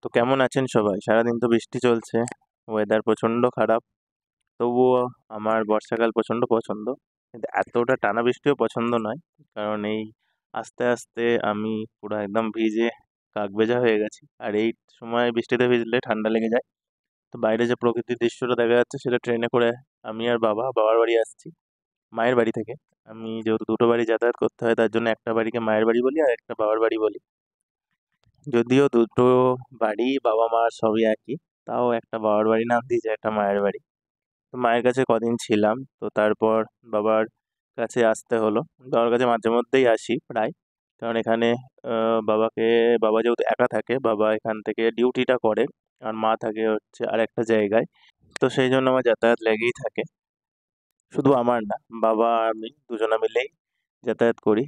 তো কেমন আছেন সবাই? সারাদিন তো বৃষ্টি চলছে, ওয়েদার প্রচণ্ড খারাপ। তবুও আমার বর্ষাকাল প্রচণ্ড পছন্দ, কিন্তু এতটা টানা বৃষ্টিও পছন্দ নয়। কারণ এই আস্তে আস্তে আমি পুরো একদম ভিজে কাকভেজা হয়ে গেছি, আর এই সময় বৃষ্টিতে ভিজলে ঠান্ডা লেগে যায়। তো বাইরে যে প্রকৃতির দৃশ্যটা দেখা যাচ্ছে সেটা ট্রেনে করে আমি আর বাবার বাড়ি আসছি, মায়ের বাড়ি থেকে। আমি যেহেতু দুটো বাড়ি যাতায়াত করতে হয়, তার জন্য একটা বাড়িকে মায়ের বাড়ি বলি আর একটা বাবার বাড়ি বলি। যদিও দুটো বাড়ি বাবা মা সবই একই, তাও একটা বাবার বাড়ি নাম দিয়েছে, একটা মায়ের বাড়ি। তো মায়ের কাছে কদিন ছিলাম, তো তারপর বাবার কাছে আসতে হলো। বাবার কাছে মাঝে মধ্যেই আসি প্রায়, কারণ এখানে বাবা যেহেতু একা থাকে, বাবা এখান থেকে ডিউটিটা করে, আর মা থাকে হচ্ছে আর একটা জায়গায়। তো সেই জন্য আমার যাতায়াত লেগেই থাকে। শুধু আমার না, বাবা আর আমি দুজনা মিলেই যাতায়াত করি।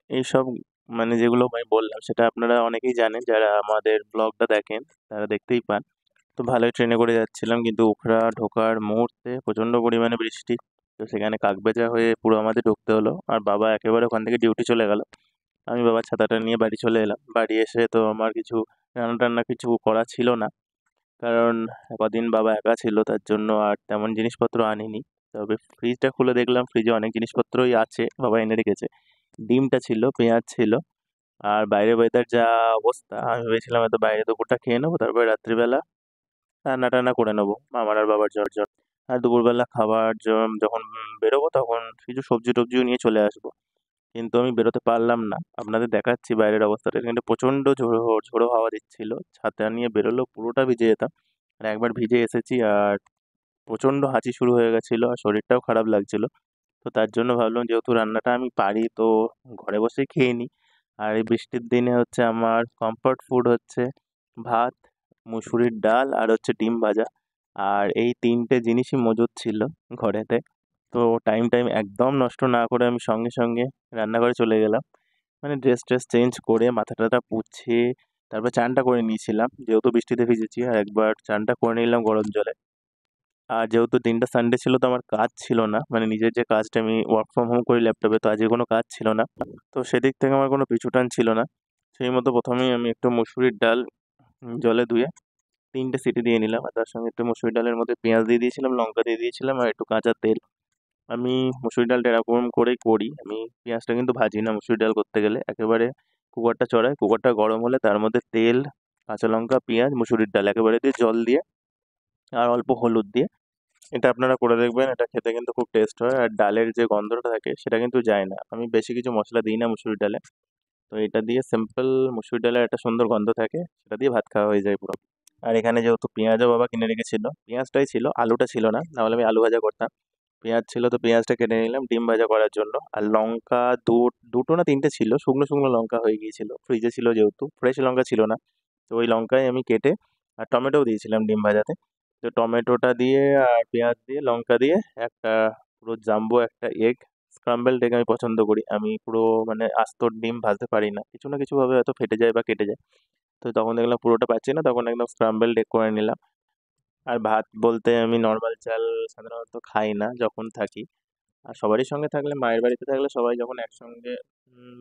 এইসব মানে যেগুলো আমি বললাম সেটা আপনারা অনেকেই জানেন, যারা আমাদের ব্লগটা দেখেন তারা দেখতেই পান। তো ভালোই ট্রেনে করে যাচ্ছিলাম, কিন্তু উখড়া ঢোকার মুহূর্তে প্রচণ্ড পরিমাণে বৃষ্টি। তো সেখানে কাকভেজা হয়ে পুরো আমাদের ঢুকতে হলো, আর বাবা একেবারে ওখান থেকে ডিউটি চলে গেল। আমি বাবার ছাতাটা নিয়ে বাড়ি চলে এলাম। বাড়ি এসে তো আমার কিছু রান্না টান্না কিছু করা ছিল না, কারণ কদিন বাবা একা ছিল, তার জন্য আর তেমন জিনিসপত্র আনিনি। তবে ফ্রিজটা খুলে দেখলাম ফ্রিজে অনেক জিনিসপত্রই আছে, বাবা এনে রেখেছে। ডিমটা ছিল, পেঁয়াজ ছিল, আর বাইরে ওয়েদার যা অবস্থা, আমি ভেবেছিলাম হয়তো বাইরে দুপুরটা খেয়ে নেবো, তারপরে রাত্রিবেলা রান্না টান্না করে নেবো আমার আর বাবার জন্য। আর দুপুরবেলা যখন বেরোবো তখন কিছু সবজি টবজিও নিয়ে চলে আসবো। কিন্তু আমি বেরোতে পারলাম না, আপনাদের দেখাচ্ছি বাইরের অবস্থাটা। কিন্তু প্রচণ্ড ঝোড়ো ঝোড়ো হাওয়া দিচ্ছিল, ছাতা নিয়ে বেরোলেও পুরোটা ভিজে যেতাম। আর একবার ভিজে এসেছি, আর প্রচণ্ড হাঁচি শুরু হয়ে গেছিলো, আর শরীরটাও খারাপ লাগছিল। তো তার জন্য ভাবলাম যেহেতু রান্নাটা আমি পারি, তো ঘরে বসেই খেয়ে নিই। আর এই বৃষ্টির দিনে হচ্ছে আমার কমফর্ট ফুড হচ্ছে ভাত, মুসুরির ডাল, আর হচ্ছে ডিম ভাজা। আর এই তিনটে জিনিসই মজুদ ছিল ঘরেতে। তো টাইম একদম নষ্ট না করে আমি সঙ্গে সঙ্গে রান্নাঘরে চলে গেলাম। মানে ড্রেস ট্রেস চেঞ্জ করে মাথা টাথা পুছে তারপর চানটা করে নিয়েছিলাম, যেহেতু বৃষ্টিতে ভিজেছি, আর একবার চানটা করে নিলাম গরম জলে। আর যেহেতু দিনটা সানডে ছিল, তো আমার কাজ ছিল না, মানে নিজের যে কাজটা আমি ওয়ার্ক ফ্রম হোম করি ল্যাপটপে, তো আজকে কোনো কাজ ছিল না। তো সেদিক থেকে আমার কোনো পিছুটান ছিল না। সেই মতো প্রথমেই আমি একটু মুসুরির ডাল জলে ধুয়ে 3টে সিটি দিয়ে নিলাম, আর তার সঙ্গে একটু মুসুরি ডালের মধ্যে পেঁয়াজ দিয়ে দিয়েছিলাম, লঙ্কা দিয়ে দিয়েছিলাম, আর একটু কাঁচা তেল। আমি মুসুরি ডালটা এরকম করেই করি, আমি পেঁয়াজটা কিন্তু ভাজি না মুসুরি ডাল করতে গেলে। একেবারে কুকারটা চড়াই, কুকারটা গরম হলে তার মধ্যে তেল, কাঁচা লঙ্কা, পেঁয়াজ, মুসুরির ডাল একেবারে দিয়ে জল দিয়ে আর অল্প হলুদ দিয়ে এটা আপনারা করে দেখবেন। এটা খেতে কিন্তু খুব টেস্ট হয়, আর ডালের যে গন্ধটা থাকে সেটা কিন্তু যায় না। আমি বেশি কিছু মশলা দিই না মুসুরি ডালে। তো এটা দিয়ে সিম্পল মুসুরি ডালের একটা সুন্দর গন্ধ থাকে, সেটা দিয়ে ভাত খাওয়া হয়ে যায় পুরো। আর এখানে যেহেতু পেঁয়াজও বাবা কিনে রেখেছিল, পেঁয়াজটাই ছিল, আলুটা ছিল না, নাহলে আমি আলু ভাজা করতাম। পেঁয়াজ ছিল তো পেঁয়াজটা কেটে নিলাম ডিম ভাজা করার জন্য। আর লঙ্কা দুটো না তিনটে ছিল, শুকনো শুকনো লঙ্কা হয়ে গিয়েছিল, ফ্রিজে ছিল যেহেতু, ফ্রেশ লঙ্কা ছিল না। তো ওই লঙ্কাই আমি কেটে, আর টমেটোও দিয়েছিলাম ডিম ভাজাতে। তো টমেটোটা দিয়ে আর পেঁয়াজ দিয়ে লঙ্কা দিয়ে একটা পুরো জাম্বো একটা এগ, স্ক্রাম্বলড এগ আমি পছন্দ করি। আমি পুরো মানে আস্ত ডিম ভাজতে পারি না, কিছু না কিছুভাবে হয়তো ফেটে যায় বা কেটে যায়। তো তখন দেখলাম পুরোটা পাচ্ছি না, তখন একদম স্ক্রাম্বলড এগ করে নিলাম। আর ভাত বলতে আমি নর্মাল চাল সাধারণত খাই না যখন থাকি। আর সবারই সঙ্গে থাকলে, মায়ের বাড়িতে থাকলে সবাই যখন একসঙ্গে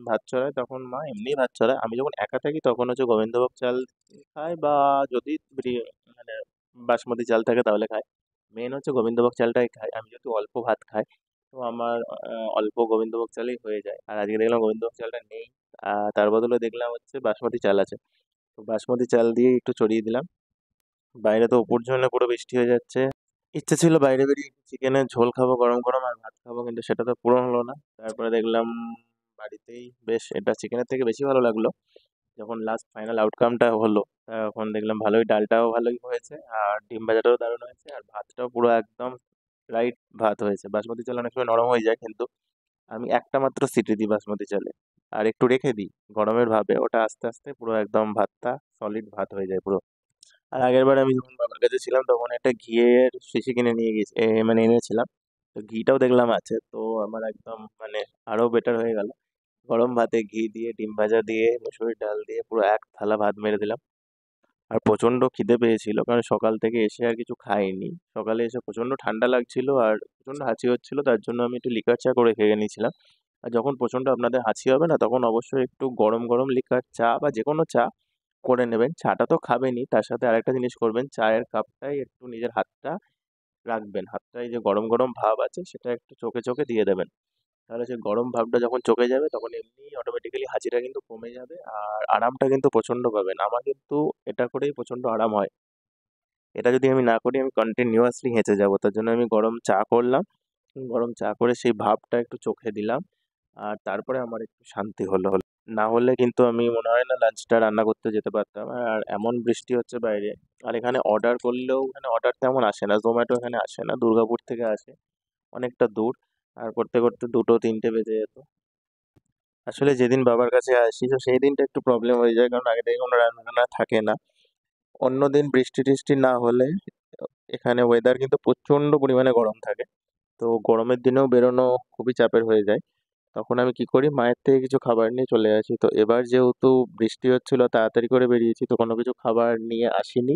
ভাত চড়ায় তখন মা এমনিই ভাত চড়ায়। আমি যখন একা থাকি তখন হচ্ছে গোবিন্দভোগ চাল খাই, বা যদি মানে বাসমতি চাল থাকে তাহলে খাই। মেন হচ্ছে গোবিন্দভোগ চালটাই খাই। আমি যেহেতু অল্প ভাত খাই, তো আমার অল্প গোবিন্দভোগ চালেই হয়ে যায়। আর আজকে দেখলাম গোবিন্দভোগ চালটা নেই, তার বদলে দেখলাম হচ্ছে বাসমতি চাল আছে। তো বাসমতি চাল দিয়ে একটু চড়িয়ে দিলাম। বাইরে তো উপর জন্য পুরো বৃষ্টি হয়ে যাচ্ছে। ইচ্ছে ছিল বাইরে বেরিয়ে চিকেনের ঝোল খাবো গরম গরম আর ভাত খাবো, কিন্তু সেটা তো পূরণ হলো না। তারপরে দেখলাম বাড়িতেই বেশ এটা চিকেনের থেকে বেশি ভালো লাগলো। যখন লাস্ট ফাইনাল আউটকামটা হলো, তখন দেখলাম ভালোই, ডালটাও ভালোই হয়েছে, আর ডিম ভাজাটাও দারুণ হয়েছে, আর ভাতটাও পুরো একদম রাইট ভাত হয়েছে। বাসমতি চাল অনেক সময় নরম হয়ে যায়, কিন্তু আমি একটা মাত্র সিটি দিই বাসমতি চালে, আর একটু রেখে দিই গরমের ভাবে, ওটা আস্তে আস্তে পুরো একদম ভাতটা সলিড ভাত হয়ে যায় পুরো। আর আগের বার আমি যখন বাবার কাছে ছিলাম তখন একটা ঘিয়ের শিশি কিনে নিয়ে গেছি, মানে এনেছিলাম। তো ঘিটাও দেখলাম আছে, তো আমার একদম মানে আরো বেটার হয়ে গেল। গরম ভাতে ঘি দিয়ে ডিম ভাজা দিয়ে মুসুরির ডাল দিয়ে পুরো এক থালা ভাত মেরে দিলাম। আর প্রচন্ড খিদে পেয়েছিল, কারণ সকাল থেকে এসে আর কিছু খাইনি। সকালে এসে প্রচন্ড ঠান্ডা লাগছিল আর প্রচন্ড হাঁচি হচ্ছিল, তার জন্য আমি একটু লিকার চা করে খেয়ে নিয়েছিলাম। আর যখন প্রচন্ড আপনাদের হাঁচি হবে না, তখন অবশ্যই একটু গরম গরম লিকার চা বা যে কোনো চা করে নেবেন। চাটা তো খাবেনই, তার সাথে আরেকটা জিনিস করবেন, চায়ের কাপটায় একটু নিজের হাতটা রাখবেন। হাতটায় যে গরম গরম ভাব আছে সেটা একটু চোখে চোখে দিয়ে দেবেন। তাহলে সেই গরম ভাবটা যখন চোখে যাবে তখন এমনি অটোমেটিক্যালি হাঁচিটা কিন্তু কমে যাবে আর আরামটা কিন্তু প্রচণ্ড পাবেন। আমার কিন্তু এটা করেই প্রচণ্ড আরাম হয়। এটা যদি আমি না করি আমি কন্টিনিউয়াসলি হেঁচে যাবো। তার জন্য আমি গরম চা করলাম। গরম চা করে সেই ভাবটা একটু চোখে দিলাম। আর তারপরে আমার একটু শান্তি হলো। না হলে কিন্তু আমি মনে হয় না লাঞ্চটা রান্না করতে যেতে পারতাম। আর এমন বৃষ্টি হচ্ছে বাইরে। আর এখানে অর্ডার করলেও এখানে অর্ডার তেমন আসে না। জোম্যাটো এখানে আসে না, দুর্গাপুর থেকে আসে। অনেকটা দূর। আর করতে করতে 2টো 3টে বেজে যেত। আসলে যেদিন বাবার কাছে আসি তো সেই দিনটা একটু প্রবলেম হয়ে যায়, কারণ আগে থেকে কোনো রান্না থাকে না। অন্য দিন বৃষ্টি টিষ্টি না হলে এখানে ওয়েদার কিন্তু প্রচণ্ড পরিমাণে গরম থাকে। তো গরমের দিনেও বেরোনো খুবই চাপের হয়ে যায়। তখন আমি কি করি, মায়ের থেকে কিছু খাবার নিয়ে চলে আসি। তো এবার যেহেতু বৃষ্টি হচ্ছিল তাড়াতাড়ি করে বেরিয়েছি, তো কোনো কিছু খাবার নিয়ে আসিনি।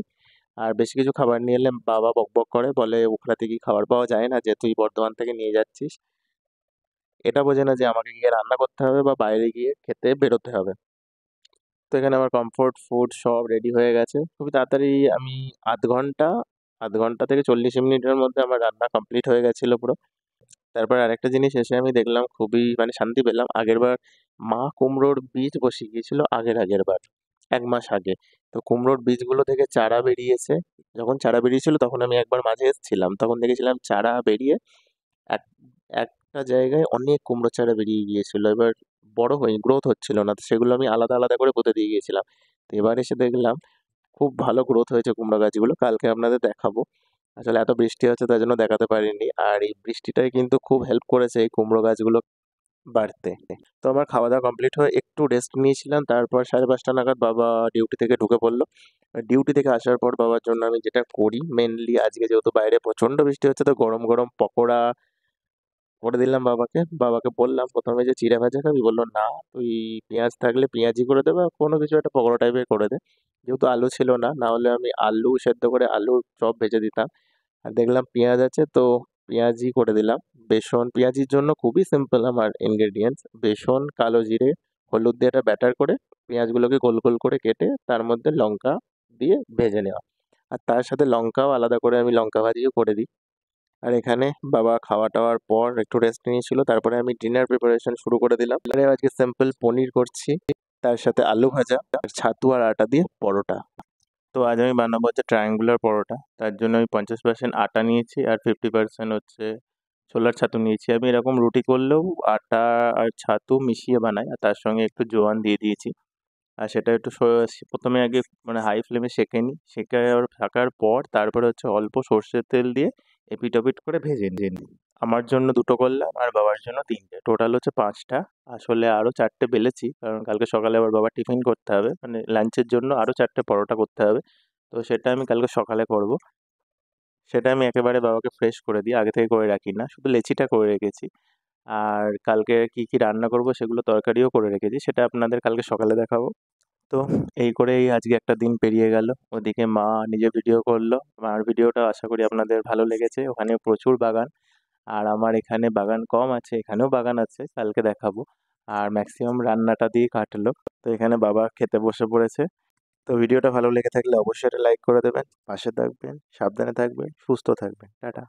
আর বেশি কিছু খাবার নিয়ে এলে বাবা বকবক করে, বলে ওখানে কি খাবার পাওয়া যায় না যে তুই বর্ধমান থেকে নিয়ে যাচ্ছিস। এটা বোঝে না যে আমাকে গিয়ে রান্না করতে হবে বা বাইরে গিয়ে খেতে বেরোতে হবে। তো এখানে আমার কমফোর্ট ফুড সব রেডি হয়ে গেছে খুবই তাড়াতাড়ি। আমি আধ ঘন্টা থেকে 40 মিনিটের মধ্যে আমার রান্না কমপ্লিট হয়ে গেছিলো পুরো। তারপর আরেকটা জিনিস এসে আমি দেখলাম, খুবই মানে শান্তি পেলাম। আগেরবার মা কুমড়োর বীজ বসিয়ে গিয়েছিল আগের বার, 1 মাস আগে। তো কুমড়োর বীজগুলো থেকে চারা বেরিয়েছে। যখন চারা বেরিয়েছিল তখন আমি একবার মাঝে এসেছিলাম, তখন দেখেছিলাম চারা বেরিয়ে এক একটা জায়গায় অনেক কুমড়ো চারা বেরিয়ে গিয়েছিল। এবার বড় হয়ে গ্রোথ হচ্ছিল না, তো সেগুলো আমি আলাদা আলাদা করে পুঁতে দিয়ে গিয়েছিলাম। তো এবার এসে দেখলাম খুব ভালো গ্রোথ হয়েছে কুমড়ো গাছগুলো। কালকে আপনাদের দেখাবো। আসলে এত বৃষ্টি হচ্ছে তার জন্য দেখাতে পারিনি। আর এই বৃষ্টিটাই কিন্তু খুব হেল্প করেছে এই কুমড়ো গাছগুলো বাড়তে। তো আমার খাওয়া দাওয়া কমপ্লিট হয়ে একটু রেস্ট নিয়েছিলাম, তারপর 5:30 নাগাদ বাবা ডিউটি থেকে ঢুকে পড়লো। ডিউটি থেকে আসার পর বাবার জন্য আমি যেটা করি মেনলি, আজকে যেহেতু বাইরে প্রচণ্ড বৃষ্টি হচ্ছে তো গরম গরম পকোড়া করে দিলাম বাবাকে। বাবাকে বললাম প্রথমে যে চিড়ে ভাজা খাবি, বললো না, তুই পেঁয়াজ থাকলে পেঁয়াজি করে দেবে, আর কোনো কিছু একটা পকোড়া টাইপের করে দে। যেহেতু আলু ছিল না, না হলে আমি আলু সেদ্ধ করে আলুর চপ ভেজে দিতাম। আর দেখলাম পেঁয়াজ আছে তো পেঁয়াজি করে দিলাম। বেসন পেঁয়াজির জন্য খুবই সিম্পল আমার ইনগ্রেডিয়েন্টস, বেসন, কালো জিরে, হলুদ দিয়ে একটা ব্যাটার করে পেঁয়াজগুলোকে গোল গোল করে কেটে তার মধ্যে লঙ্কা দিয়ে ভেজে নেওয়া। আর তার সাথে লঙ্কাও আলাদা করে আমি লঙ্কা ভাজিও করে দিই। আর এখানে বাবা খাওয়া টাওয়ার পর একটু রেস্ট নিয়েছিল, তারপরে আমি ডিনার প্রিপারেশন শুরু করে দিলাম। এবারে আজকে সিম্পল পনির করছি, তার সাথে আলু ভাজা আর ছাতু আর আটা দিয়ে পরোটা। তো আজ আমি বানাবো হচ্ছে ট্রায়াঙ্গুলার পরোটা। তার জন্য আমি 50% আটা নিয়েছি আর 50% হচ্ছে ছোলার ছাতু নিয়েছি। আমি এরকম রুটি করলেও আটা আর ছাতু মিশিয়ে বানাই, আর তার সঙ্গে একটু জোয়ান দিয়ে দিয়েছি। আর সেটা একটু প্রথমে আগে মানে হাই ফ্লেমে সেঁকে নিই। থাকার পর তারপরে হচ্ছে অল্প সর্ষের তেল দিয়ে এপিট ওপিট করে ভেজে নিই। আমার জন্য 2টো করলাম আর বাবার জন্য 3টে, টোটাল হচ্ছে 5টা। আসলে আরও 4টে বেলেছি, কারণ কালকে সকালে আবার বাবার টিফিন করতে হবে, মানে লাঞ্চের জন্য আরও 4টে পরোটা করতে হবে। তো সেটা আমি কালকে সকালে করব। সেটা আমি একেবারে বাবাকে ফ্রেশ করে দিই, আগে থেকে করে রাখি না, শুধু লেচিটা করে রেখেছি। আর কালকে কি কি রান্না করব সেগুলো তরকারিও করে রেখেছি, সেটা আপনাদের কালকে সকালে দেখাবো। তো এই করেই আজকে একটা দিন পেরিয়ে গেল। ওদিকে মা নিজে ভিডিও করলো। মার ভিডিওটা আশা করি আপনাদের ভালো লেগেছে। ওখানে প্রচুর বাগান। আর আমার এখানে বাগান কম আছে, এখানেও বাগান আছে, কালকে দেখাবো। আর ম্যাক্সিমাম রান্নাটা দিয়ে কাটলো। তো এখানে বাবা খেতে বসে পড়েছে। তো ভিডিওটা ভালো লেগে থাকলে অবশ্যই একটা লাইক করে দেবেন, পাশে থাকবেন, সাবধানে থাকবেন, সুস্থ থাকবেন। টাটা।